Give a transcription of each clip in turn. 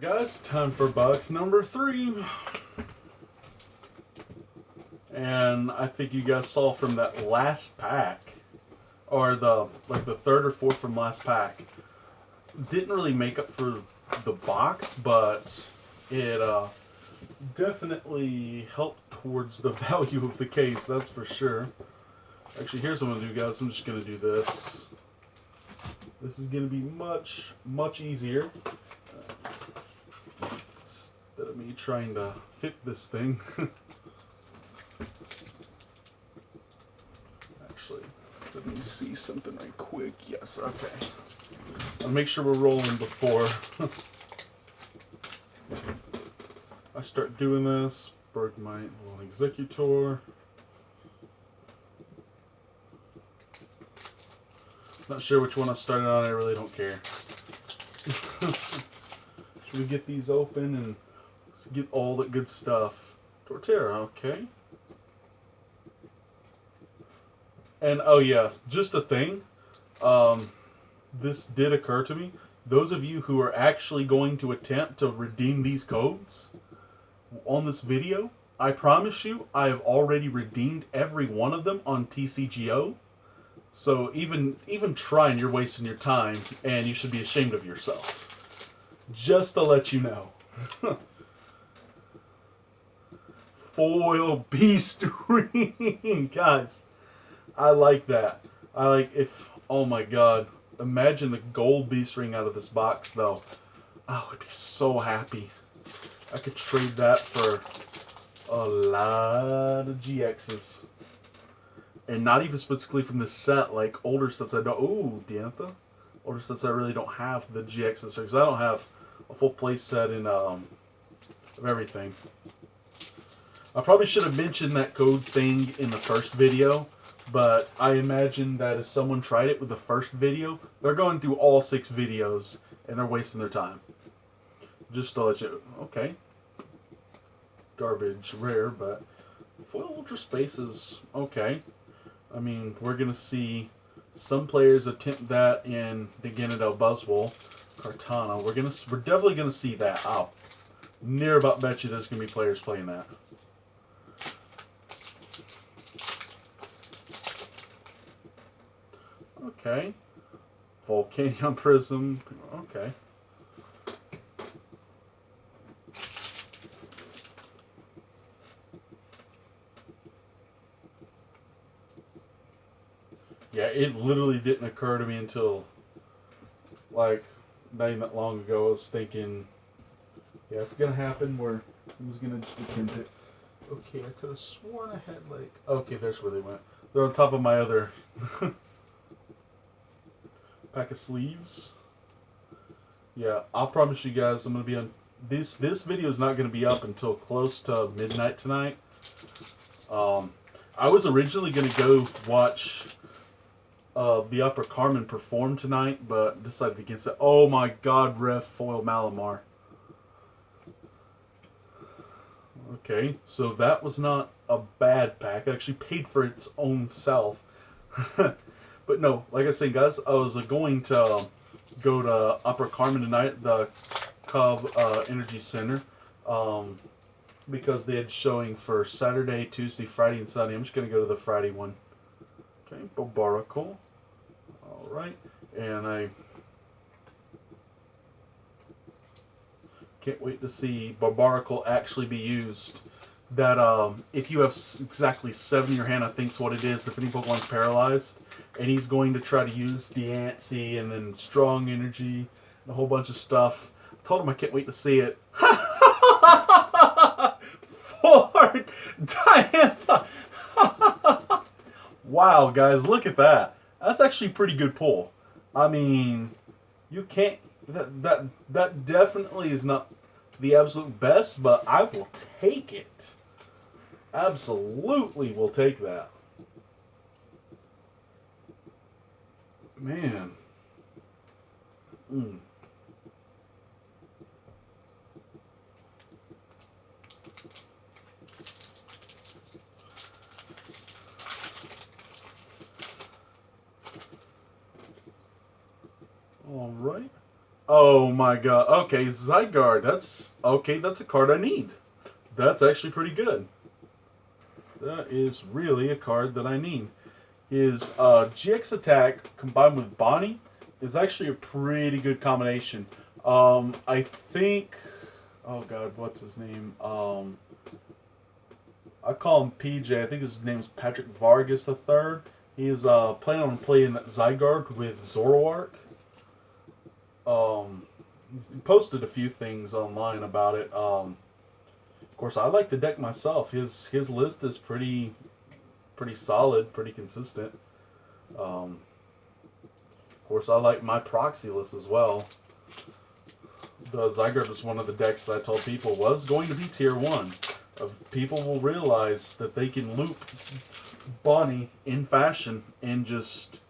Guys, time for box number 3. And I think you guys saw from that last pack, or the third or fourth from last pack, didn't really make up for the box, but it definitely helped towards the value of the case, that's for sure. Actually, here's what I'm going to do, guys. I'm just going to do this. This is going to be much, much easier. Instead of me trying to fit this thing. Actually, let me see something right quick. Yes, okay. I'll make sure we're rolling before I start doing this. Bergmite little Executor. Not sure which one I started on. I really don't care. Should we get these open and get all the good stuff? Torterra, okay. And oh yeah, just a thing. This did occur to me. Those of you who are actually going to attempt to redeem these codes on this video, I promise you, I have already redeemed every one of them on TCGO. So even trying, you're wasting your time, and you should be ashamed of yourself. Just to let you know. Foil Beast Ring! Guys, I like that. I like if... Oh my god. Imagine the gold Beast Ring out of this box, though. I would be so happy. I could trade that for a lot of GXs. And not even specifically from this set, like older sets I don't... Ooh, Diantha. Older sets I really don't have the GXs, because I don't have a full play set in, of everything. I probably should have mentioned that code thing in the first video, but I imagine that if someone tried it with the first video, they're going through all 6 videos, and they're wasting their time. Just to let you... Okay. Garbage, rare, but... Foil Ultra Space is okay. I mean, we're going to see some players attempt that in the Gyarados Buzzwole, Kartana. We're definitely going to see that. I'll near about bet you there's going to be players playing that. Okay. Volcanion Prism. Okay. Yeah, it literally didn't occur to me until, like, not even that long ago. I was thinking, yeah, it's going to happen where someone's going to just attempt it. Okay, I could have sworn I had, like... Okay, there's where they went. They're on top of my other pack of sleeves. Yeah, I'll promise you guys I'm going to be on... This video is not going to be up until close to midnight tonight. I was originally going to go watch... the Upper Carmen perform tonight, but decided against it. Oh my god, Ref Foil Malamar. Okay, so that was not a bad pack. It actually paid for its own self. But no, like I said, guys, I was going to go to Upper Carmen tonight, the Cub Energy Center, because they had showing for Saturday, Tuesday, Friday, and Sunday. I'm just going to go to the Friday one. Okay, Barbaracle. Alright, and I can't wait to see Barbaracle actually be used. That, if you have exactly 7 in your hand, I think's what it is, if any Pokemon's paralyzed, and he's going to try to use Diancie and then Strong Energy and a whole bunch of stuff. I told him I can't wait to see it. For Diantha! Wow, guys, look at that. That's actually a pretty good pull. I mean, you can't... That definitely is not the absolute best, but I will take it. Absolutely will take that. Man. Alright. Oh my god. Okay, Zygarde. That's okay. That's a card I need. That's actually pretty good. That is really a card that I need. His GX attack combined with Bonnie is actually a pretty good combination. I think. Oh god, what's his name? I call him PJ. I think his name is Patrick Vargas III. He is planning on playing Zygarde with Zoroark. Um, he posted a few things online about it. Of course, I like the deck myself. His list is pretty solid, pretty consistent. Of course, I like my proxy list as well. The Zygarde was one of the decks that I told people was going to be tier 1. People will realize that they can loop Bonnie in fashion and just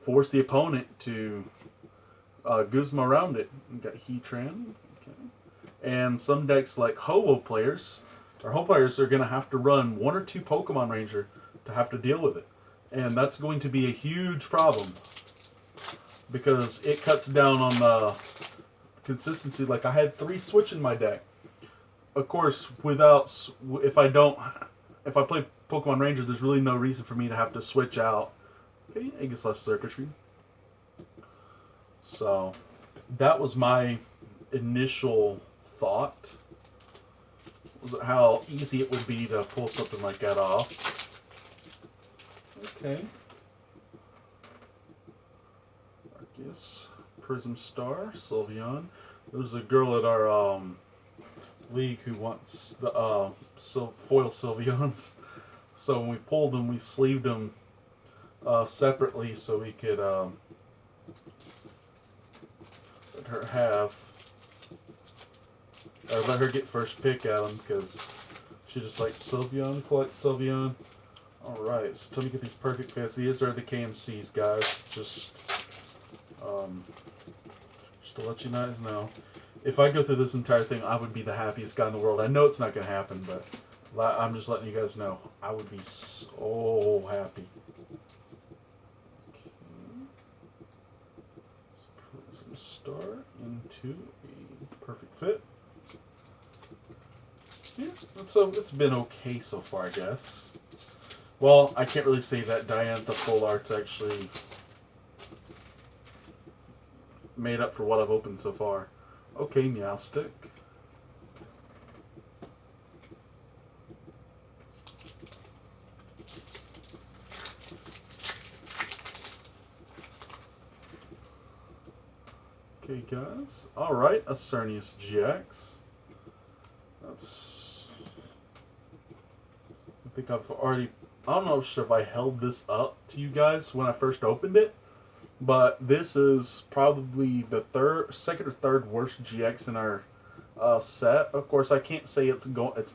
force the opponent to Guzma around it. You got Heatran. Okay. And some decks like Ho-Oh players, or Ho players are going to have to run 1 or 2 Pokemon Ranger to have to deal with it. And that's going to be a huge problem because it cuts down on the consistency. Like I had 3 Switch in my deck. Of course, if I play Pokemon Ranger, there's really no reason for me to have to switch out. Okay, Aegislash Circuitry. So, that was my initial thought. Was how easy it would be to pull something like that off. Okay. Arceus, Prism Star, Sylveon. There's a girl at our league who wants the foil Sylveons. So when we pulled them, we sleeved them separately so we could let her have, or let her get first pick at them because she just likes Sylveon, collect Sylveon. Alright, so tell me get these perfect fits. These are the KMCs, guys. Just to let you guys know. If I go through this entire thing, I would be the happiest guy in the world. I know it's not going to happen, but I'm just letting you guys know. I would be so happy. Okay. Prism Star into a perfect fit. Yeah, it's been okay so far, I guess. Well, I can't really say that Diantha Full Art's actually made up for what I've opened so far. Okay, Meowstic. Okay, guys. Alright, a Cernius GX. I think I've already... I don't know if I held this up to you guys when I first opened it, but this is probably the second or third worst GX in our set. Of course, I can't say it's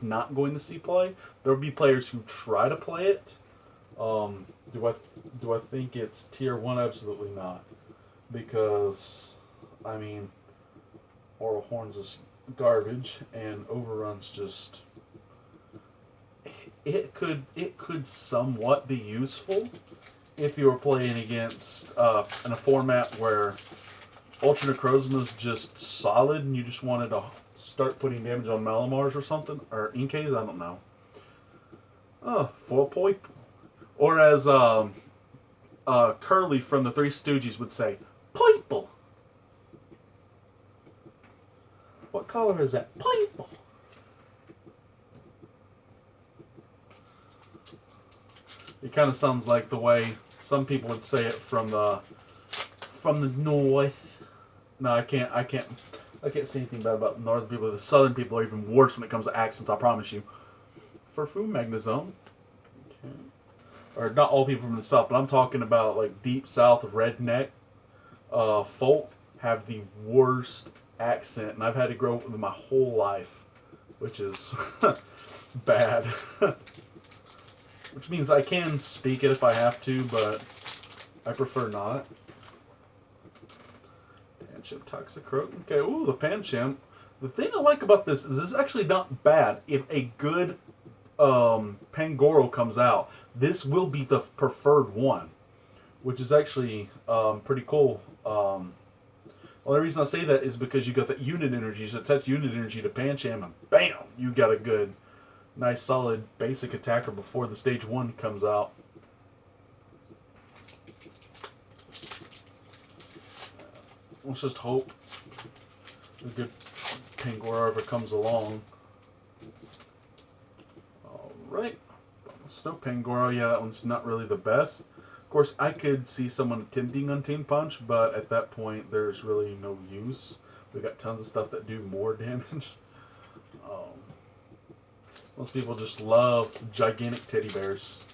not going to see play. There will be players who try to play it. Do I think it's tier 1? Absolutely not. Because, I mean, Oral Horns is garbage, and Overrun's just... It could somewhat be useful if you were playing against in a format where Ultra Necrozma is just solid and you just wanted to start putting damage on Malamars or something, or Inkays, I don't know. Foil Poip. Or as Curly from the Three Stooges would say, Poiple. What color is that? Poiple. It kind of sounds like the way some people would say it from the north. No, I can't say anything bad about northern people. The southern people are even worse when it comes to accents, I promise you. Furfu Magnezone. Okay. Or not all people from the south, but I'm talking about like deep south redneck folk have the worst accent, and I've had to grow up with my whole life, which is bad. Which means I can speak it if I have to, but I prefer not. Panchimp, Toxicroak. Okay, ooh, the Panchimp. The thing I like about this is actually not bad. If a good Pangoro comes out, this will be the preferred one, which is actually pretty cool. Only reason I say that is because you got that unit energy. So attach unit energy to Pancham, and bam, you got a good, nice, solid basic attacker before the stage 1 comes out. Let's just hope a good Pangoro ever comes along. Alright. Snow Pangoro, yeah, that one's not really the best. Of course, I could see someone attempting Untamed Punch, but at that point, there's really no use. We got tons of stuff that do more damage. Most people just love gigantic teddy bears.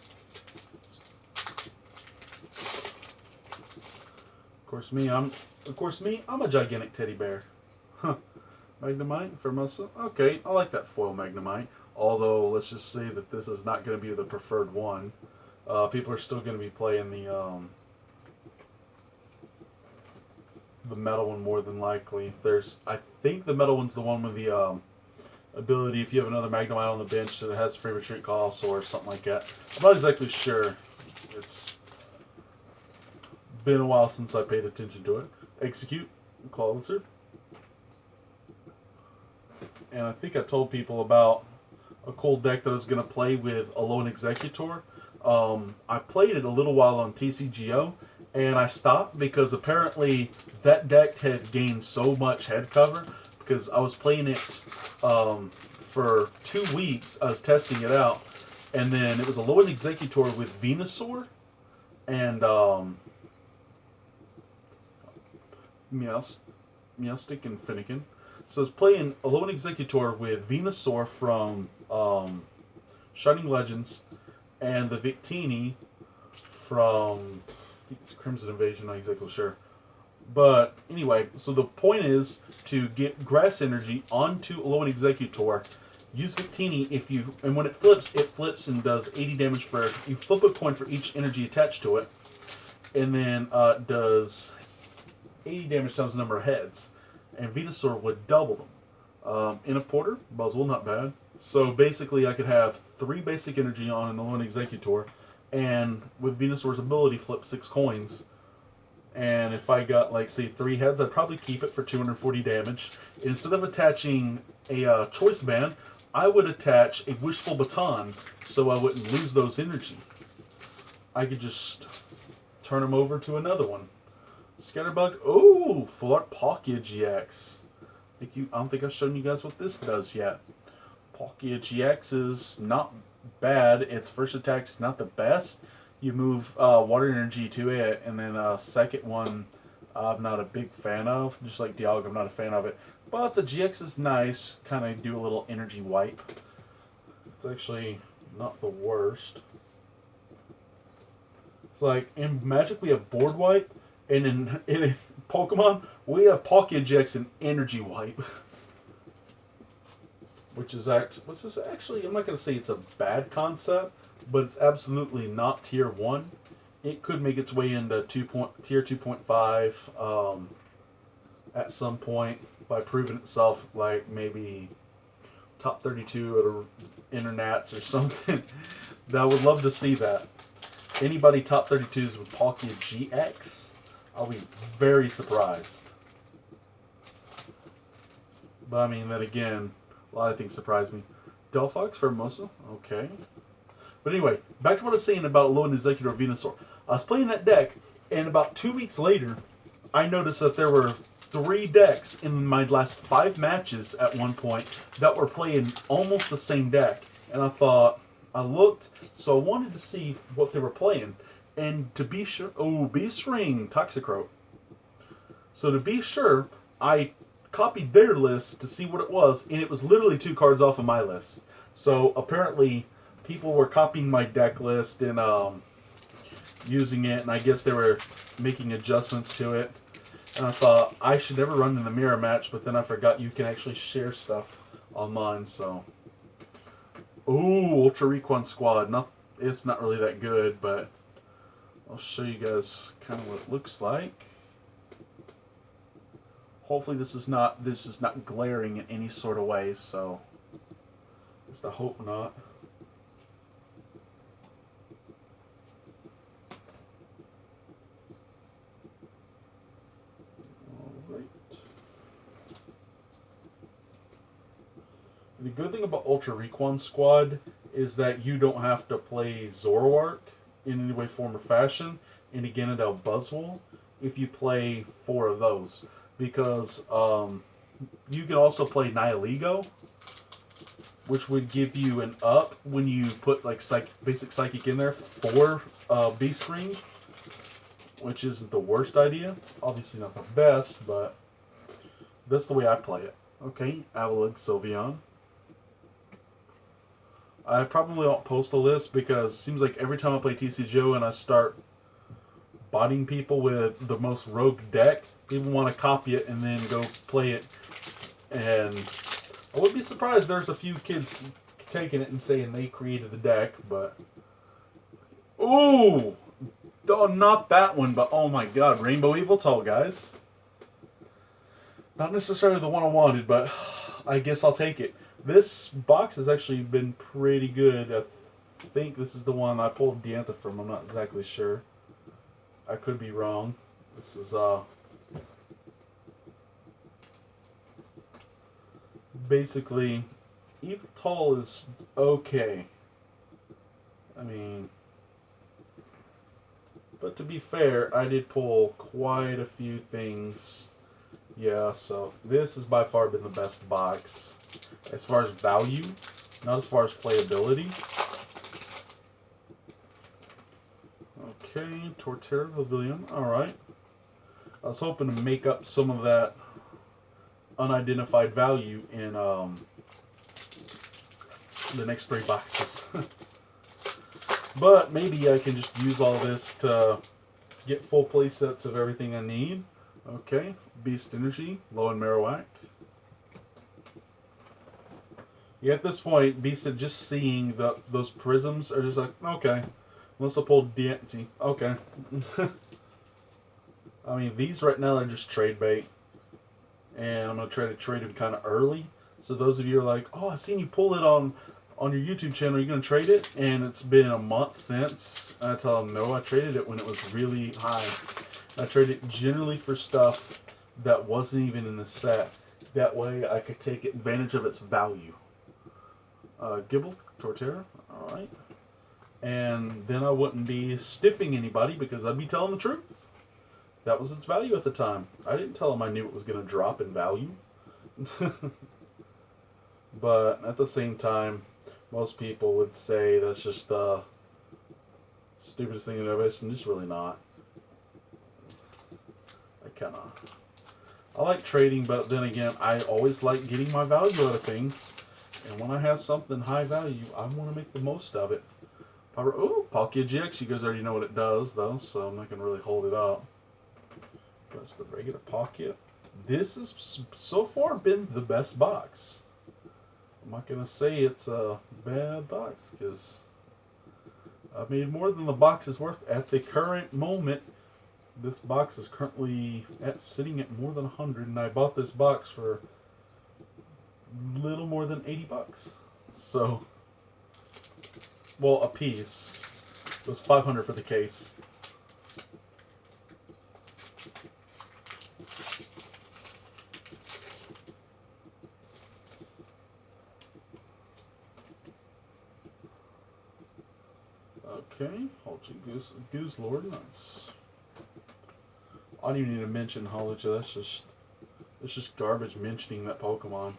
Of course me, I'm a gigantic teddy bear. Huh. Magnemite for Musa? Okay, I like that foil Magnemite. Although, let's just say that this is not going to be the preferred one. People are still going to be playing the metal one more than likely. I think the metal one's the one with the ability, if you have another Magnemite on the bench that has free retreat cost or something like that. I'm not exactly sure. It's been a while since I paid attention to it. Execute, Claw Lizard. And I think I told people about a cool deck that I was going to play with Alolan Executor. I played it a little while on TCGO, and I stopped because apparently that deck had gained so much head cover because I was playing it for 2 weeks. I was testing it out, and then it was Alolan Executor with Venusaur and Meowstic and Finnegan. So I was playing Alolan Executor with Venusaur from Shining Legends and the Victini from, I think it's Crimson Invasion, not exactly sure. But anyway, so the point is to get Grass Energy onto Alolan Executor. Use Victini and when it flips and does 80 damage for, you flip a coin for each energy attached to it, and then does 80 damage times the number of heads. And Venusaur would double them. In a Porter, Buzzwole, not bad. So basically I could have 3 basic energy on an Alolan Executor, and with Venusaur's ability, flip 6 coins. And if I got, like, say, 3 heads, I'd probably keep it for 240 damage. Instead of attaching a Choice Band, I would attach a Wishful Baton so I wouldn't lose those energy. I could just turn them over to another one. Scatterbug. Oh, Full Art Palkia GX. I don't think I've shown you guys what this does yet. Palkia GX is not bad. Its first attack's not the best. You move water energy to it, and then second one I'm not a big fan of. Just like Dialga, I'm not a fan of it. But the GX is nice. Kind of do a little energy wipe. It's actually not the worst. It's like in Magic we have Board Wipe, and in Pokemon we have Palkia GX and Energy Wipe. Which is actually, I'm not going to say it's a bad concept, but it's absolutely not tier 1. It could make its way into tier 2.5 at some point by proving itself, like maybe top 32 at Internats or something. I would love to see that. Anybody top 32s with Palkia GX, I'll be very surprised. But I mean, then again, a lot of things surprise me. Delphox for Hermosa? Okay. But anyway, back to what I was saying about Alolan Executor Venusaur. I was playing that deck, and about 2 weeks later, I noticed that there were 3 decks in my last 5 matches at one point that were playing almost the same deck. And I looked, so I wanted to see what they were playing. And to be sure, Beast Ring, Toxicroak. So to be sure, I copied their list to see what it was, and it was literally 2 cards off of my list. So apparently people were copying my deck list and using it, and I guess they were making adjustments to it. And I thought I should never run in the mirror match, but then I forgot you can actually share stuff online. So, Ultra Recon Squad. It's not really that good, but I'll show you guys kind of what it looks like. Hopefully this is not glaring in any sort of way, so at least I hope not. Alright. The good thing about Ultra Recon Squad is that you don't have to play Zoroark in any way, form, or fashion, and again at Buzzwole if you play 4 of those. Because you can also play Nihilego, which would give you an up when you put like basic Psychic in there for Beast Ring, which isn't the worst idea. Obviously not the best, but that's the way I play it. Okay, Avalugg Sylveon. I probably won't post a list because it seems like every time I play TCGO and I start botting people with the most rogue deck, people want to copy it and then go play it. And I wouldn't be surprised there's a few kids taking it and saying they created the deck, but... Ooh! Oh, not that one, but oh my god, Rainbow Yveltal, guys. Not necessarily the one I wanted, but I guess I'll take it. This box has actually been pretty good. I think this is the one I pulled Diantha from. I'm not exactly sure. I could be wrong. This is basically Yveltal is okay. I mean, but to be fair, I did pull quite a few things. Yeah, so this has by far been the best box. As far as value, not as far as playability. Okay, Torterra Pavilion, alright. I was hoping to make up some of that unidentified value in the next 3 boxes. But maybe I can just use all this to get full play sets of everything I need. Okay, Beast Energy, Lowen Marowak. Yeah, at this point, Beast just seeing those prisms are just like, okay. Unless I pulled Diancie. Okay. I mean, these right now are just trade bait. And I'm going to try to trade them kind of early. So those of you are like, oh, I seen you pull it on your YouTube channel. Are you going to trade it? And it's been a month since. I tell them, no, I traded it when it was really high. I traded it generally for stuff that wasn't even in the set. That way I could take advantage of its value. Gible, Torterra, alright. And then I wouldn't be stiffing anybody because I'd be telling the truth. That was its value at the time. I didn't tell them I knew it was going to drop in value. But at the same time, most people would say that's just the stupidest thing in ever, and it's really not. I like trading, but then again, I always like getting my value out of things. And when I have something high value, I want to make the most of it. Oh, Palkia GX, you guys already know what it does, though, so I'm not going to really hold it up. That's the regular Palkia. This has so far been the best box. I'm not going to say it's a bad box, because I made more than the box is worth at the current moment. This box is currently sitting at more than 100, and I bought this box for little more than 80 bucks. So, well, a piece. It was 500 for the case. Okay, Halting Goose Lord, nice. I don't even need to mention Holucha. That's just garbage mentioning that Pokemon.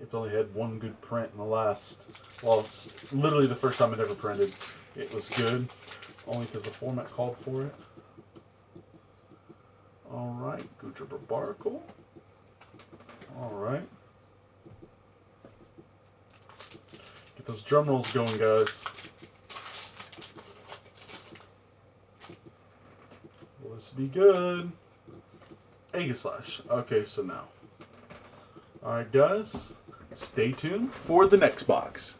It's only had one good print in the last... Well, it's literally the first time it ever printed. It was good, only because the format called for it. Alright, Gutra Barbaracle. Alright. Get those drum rolls going, guys. Will this be good? Aegislash. Okay, so now. Alright, guys. Stay tuned for the next box.